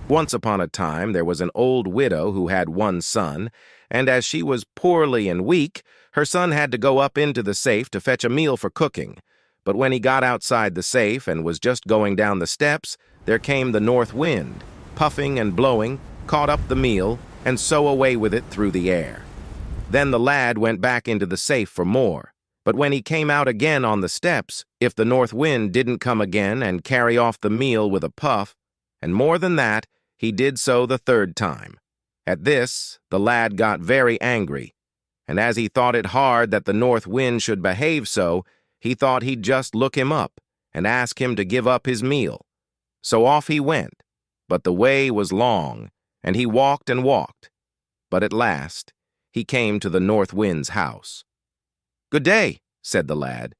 Once upon a time there was an old widow who had one son, and as she was poorly and weak, her son had to go up into the safe to fetch a meal for cooking. But when he got outside the safe and was just going down the steps, there came the north wind, puffing and blowing, caught up the meal, and so away with it through the air. Then the lad went back into the safe for more. But when he came out again on the steps, if the north wind didn't come again and carry off the meal with a puff, and more than that, he did so the third time. At this, the lad got very angry, and as he thought it hard that the north wind should behave so, he thought he'd just look him up and ask him to give up his meal. So off he went, but the way was long, and he walked and walked. But at last, he came to the north wind's house. "Good day," said the lad,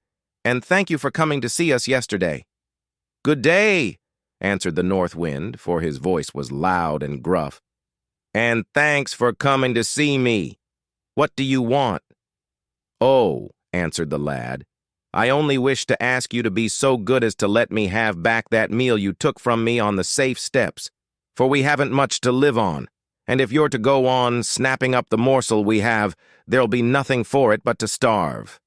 "and thank you for coming to see us yesterday." "Good day," answered the north wind, for his voice was loud and gruff. "And thanks for coming to see me. What do you want?" "Oh," answered the lad, "I only wish to ask you to be so good as to let me have back that meal you took from me on the safe steps, for we haven't much to live on, and if you're to go on snapping up the morsel we have, there'll be nothing for it but to starve."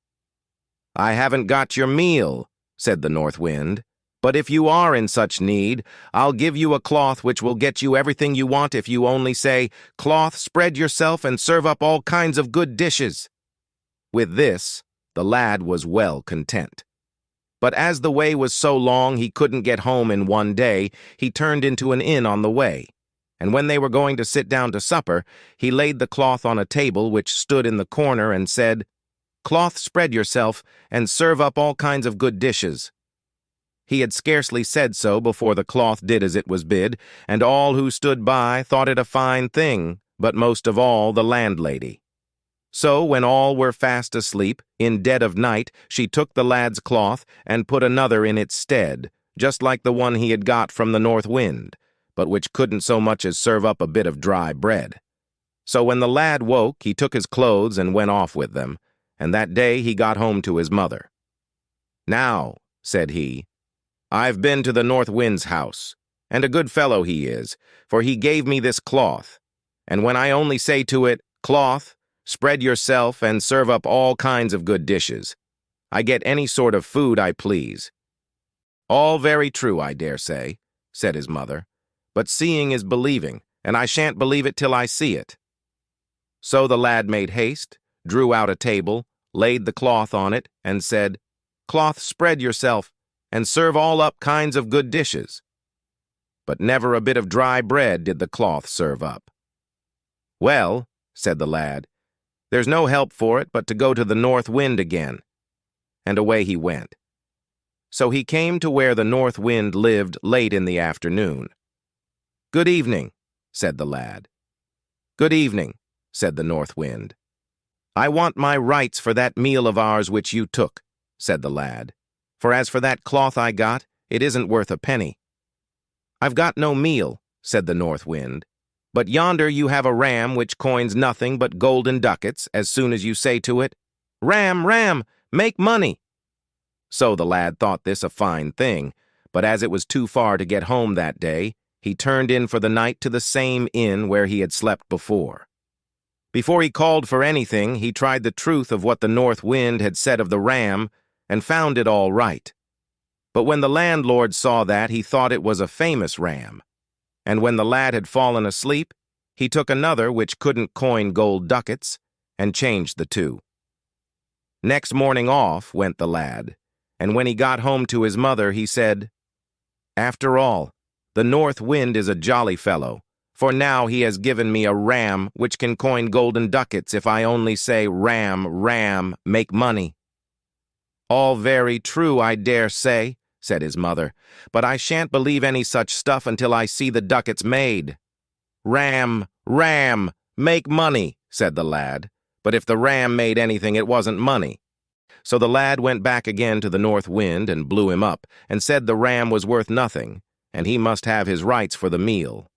"I haven't got your meal," said the north wind. "But if you are in such need, I'll give you a cloth which will get you everything you want if you only say, 'Cloth, spread yourself and serve up all kinds of good dishes.'" With this, the lad was well content. But as the way was so long he couldn't get home in one day, he turned into an inn on the way. And when they were going to sit down to supper, he laid the cloth on a table which stood in the corner and said, "Cloth, spread yourself and serve up all kinds of good dishes." He had scarcely said so before the cloth did as it was bid, and all who stood by thought it a fine thing, but most of all the landlady. So when all were fast asleep, in dead of night, she took the lad's cloth and put another in its stead, just like the one he had got from the north wind, but which couldn't so much as serve up a bit of dry bread. So when the lad woke, he took his clothes and went off with them, and that day he got home to his mother. "Now," said he, "I've been to the north wind's house, and a good fellow he is, for he gave me this cloth, and when I only say to it, 'Cloth, spread yourself and serve up all kinds of good dishes,' I get any sort of food I please." "All very true, I dare say," said his mother, "but seeing is believing, and I shan't believe it till I see it." So the lad made haste, drew out a table, laid the cloth on it, and said, "Cloth, spread yourself, and serve all up kinds of good dishes." But never a bit of dry bread did the cloth serve up. "Well," said the lad, "there's no help for it but to go to the north wind again." And away he went. So he came to where the north wind lived late in the afternoon. "Good evening," said the lad. "Good evening," said the north wind. "I want my rights for that meal of ours which you took," said the lad. "For as for that cloth I got, it isn't worth a penny." "I've got no meal," said the north wind, "but yonder you have a ram which coins nothing but golden ducats as soon as you say to it, 'Ram, ram, make money.'" So the lad thought this a fine thing, but as it was too far to get home that day, he turned in for the night to the same inn where he had slept before. Before he called for anything, he tried the truth of what the north wind had said of the ram, and found it all right. But when the landlord saw that, he thought it was a famous ram. And when the lad had fallen asleep, he took another which couldn't coin gold ducats, and changed the two. Next morning off went the lad, and when he got home to his mother, he said, "After all, the north wind is a jolly fellow, for now he has given me a ram which can coin golden ducats if I only say, 'Ram, ram, make money.'" "All very true, I dare say," said his mother, "but I shan't believe any such stuff until I see the ducats made." "Ram, ram, make money," said the lad, but if the ram made anything, it wasn't money. So the lad went back again to the north wind and blew him up, and said the ram was worth nothing, and he must have his rights for the meal.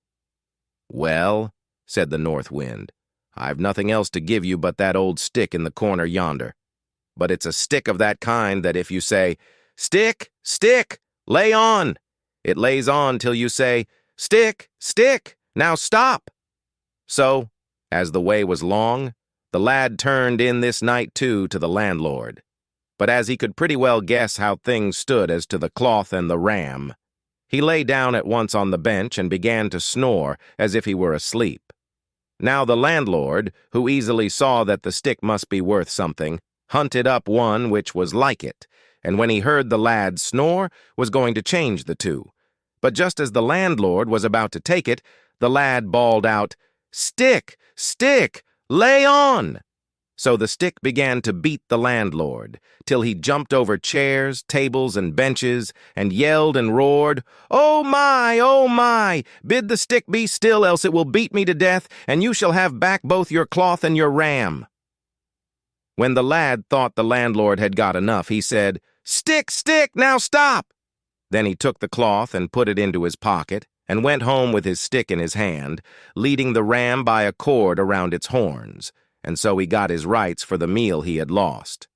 "Well," said the north wind, "I've nothing else to give you but that old stick in the corner yonder. But it's a stick of that kind that if you say, 'Stick, stick, lay on,' it lays on till you say, Stick! Stick! Now stop! So, as the way was long, the lad turned in this night too to the landlord. But as he could pretty well guess how things stood as to the cloth and the ram, he lay down at once on the bench and began to snore as if he were asleep. Now the landlord, who easily saw that the stick must be worth something, hunted up one which was like it, and when he heard the lad snore, was going to change the two. But just as the landlord was about to take it, the lad bawled out, "Stick! Stick! Lay on!" So the stick began to beat the landlord, till he jumped over chairs, tables, and benches, and yelled and roared, "Oh my! Oh my! Bid the stick be still, else it will beat me to death, and you shall have back both your cloth and your ram." When the lad thought the landlord had got enough, he said, "Stick! Stick! Now stop!" Then he took the cloth and put it into his pocket, and went home with his stick in his hand, leading the ram by a cord around its horns, and so he got his rights for the meal he had lost.